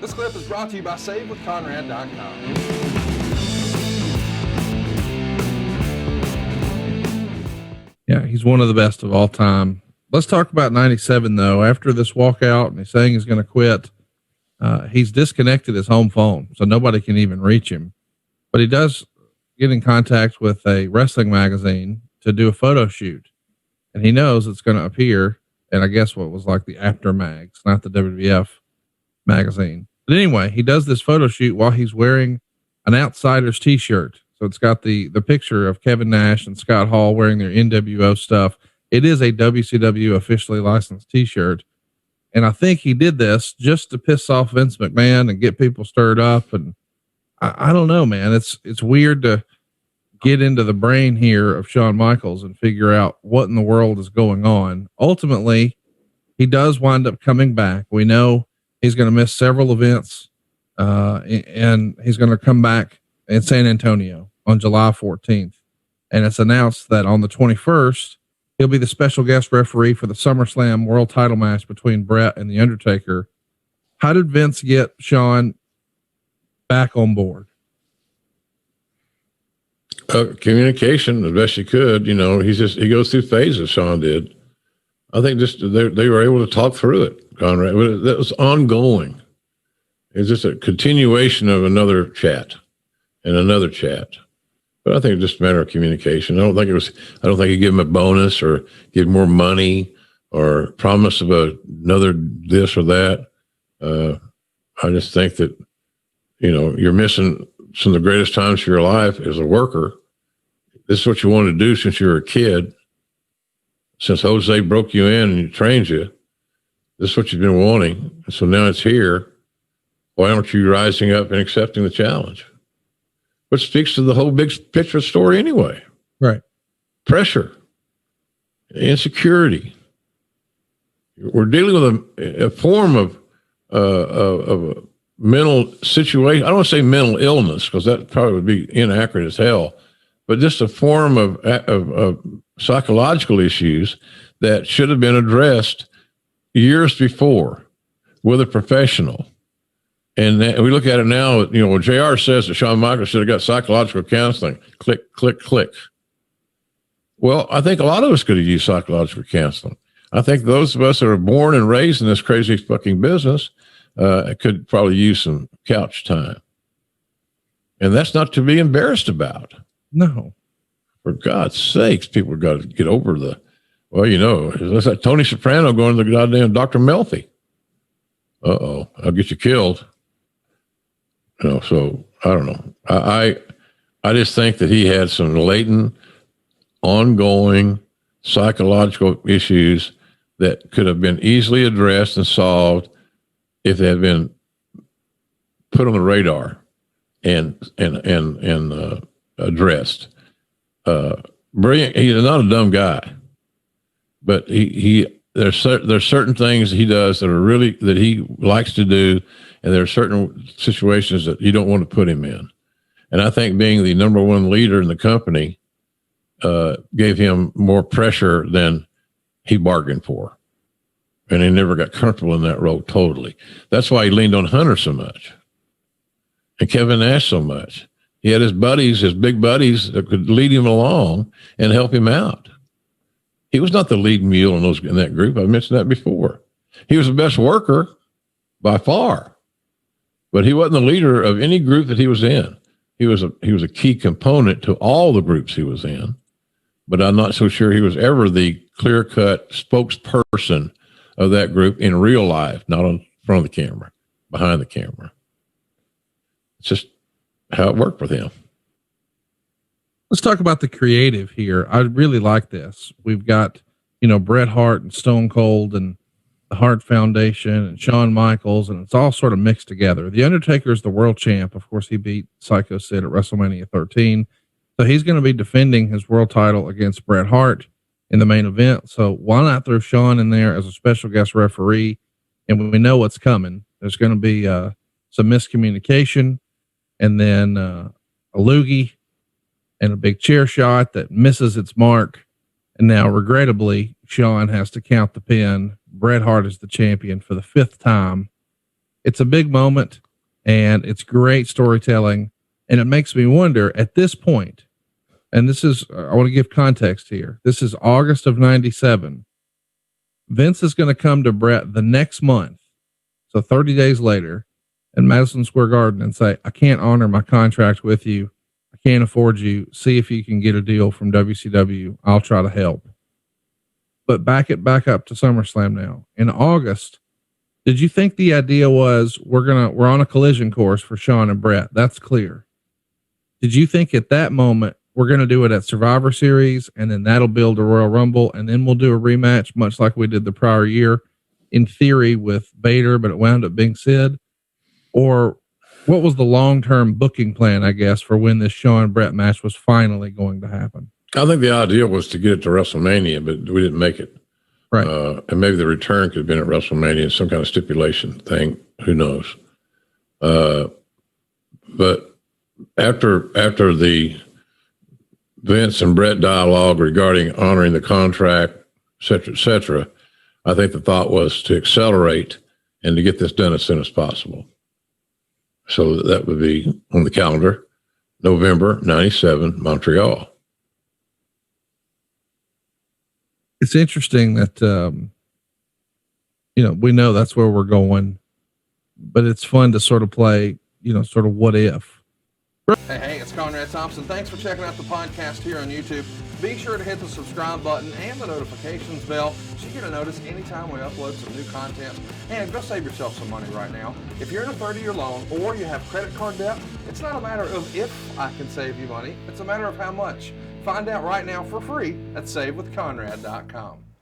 This clip is brought to you by SaveWithConrad.com. Yeah, he's one of the best of all time. Let's talk about 97, though. After this walkout and he's saying he's going to quit, he's disconnected his home phone, so nobody can even reach him. But he does get in contact with a wrestling magazine to do a photo shoot. And he knows it's going to appear, and I guess what was like the After Mags, not the WWF magazine. But anyway, he does this photo shoot while he's wearing an Outsiders t-shirt. So it's got the picture of Kevin Nash and Scott Hall wearing their NWO stuff. It is a WCW officially licensed t-shirt. And I think he did this just to piss off Vince McMahon and get people stirred up. And I don't know, man. It's weird to get into the brain here of Shawn Michaels and figure out what in the world is going on. Ultimately, he does wind up coming back. We know he's going to miss several events, and he's going to come back in San Antonio on July 14th. And it's announced that on the 21st, he'll be the special guest referee for the SummerSlam world title match between Bret and The Undertaker. How did Vince get Shawn back on board? Communication as best you could. You know, he goes through phases. Shawn did. I think just they were able to talk through it, Conrad. That was ongoing. It's just a continuation of another chat and another chat. But I think it's just a matter of communication. I don't think he gave him a bonus or give more money or promise of another this or that. I just think that, you know, you're missing some of the greatest times of your life as a worker. This is what you wanted to do since you were a kid. Since Jose broke you in and trained you, this is what you've been wanting. And so now it's here. Why aren't you rising up and accepting the challenge? Which speaks to the whole big picture story anyway. Right. Pressure, insecurity. We're dealing with a form of a mental situation. I don't want to say mental illness because that probably would be inaccurate as hell, but just a form of psychological issues that should have been addressed years before with a professional. And we look at it now, you know, when JR says that Shawn Michaels should have got psychological counseling, click, click, click. Well, I think a lot of us could have used psychological counseling. I think those of us that are born and raised in this crazy fucking business could probably use some couch time. And that's not to be embarrassed about. No. For God's sakes, people have got to get over well, you know, it's like Tony Soprano going to the goddamn Dr. Melfi. Uh-oh, I'll get you killed. You know, so I don't know. I just think that he had some latent, ongoing psychological issues that could have been easily addressed and solved if they had been put on the radar and addressed. Brilliant. He's not a dumb guy, but there's certain things he does that he likes to do. And there are certain situations that you don't want to put him in. And I think being the number one leader in the company gave him more pressure than he bargained for. And he never got comfortable in that role totally. That's why he leaned on Hunter so much and Kevin Nash so much. He had his big buddies that could lead him along and help him out. He was not the lead mule in that group. I mentioned that before. He was the best worker by far. But he wasn't the leader of any group that he was in. He was a key component to all the groups he was in, but I'm not so sure he was ever the clear-cut spokesperson of that group in real life, not in front of the camera, behind the camera. It's just how it worked with him. Let's talk about the creative here. I really like this. We've got, you know, Bret Hart and Stone Cold and the Hart Foundation and Shawn Michaels, and it's all sort of mixed together. The Undertaker is the world champ. Of course, he beat Psycho Sid at WrestleMania 13. So he's going to be defending his world title against Bret Hart in the main event. So why not throw Shawn in there as a special guest referee? And we know what's coming. There's going to be some miscommunication and then a loogie and a big chair shot that misses its mark. And now, regrettably, Shawn has to count the pin. Bret Hart is the champion for the 5th time It's a big moment and it's great storytelling. And it makes me wonder at this point, and this is, I want to give context here. This is August of 97. Vince is going to come to Bret the next month. So 30 days later in Madison Square Garden and say, I can't honor my contract with you. I can't afford you. See if you can get a deal from WCW. I'll try to help. But back up to SummerSlam now. In August, did you think the idea was we're on a collision course for Shawn and Bret? That's clear. Did you think at that moment we're going to do it at Survivor Series and then that'll build a Royal Rumble and then we'll do a rematch much like we did the prior year in theory with Vader, but it wound up being Sid? Or what was the long-term booking plan, I guess, for when this Shawn Bret match was finally going to happen? I think the idea was to get it to WrestleMania, but we didn't make it. Right. And maybe the return could have been at WrestleMania, some kind of stipulation thing. Who knows? But after the Vince and Bret dialogue regarding honoring the contract, et cetera, I think the thought was to accelerate and to get this done as soon as possible. So that would be on the calendar, November 97, Montreal. It's interesting that, we know that's where we're going, but it's fun to sort of play, sort of what if. Hey, it's Conrad Thompson. Thanks for checking out the podcast here on YouTube. Be sure to hit the subscribe button and the notifications bell so you get a notice anytime we upload some new content. And go save yourself some money right now. If you're in a 30-year loan or you have credit card debt, it's not a matter of if I can save you money. It's a matter of how much. Find out right now for free at SaveWithConrad.com.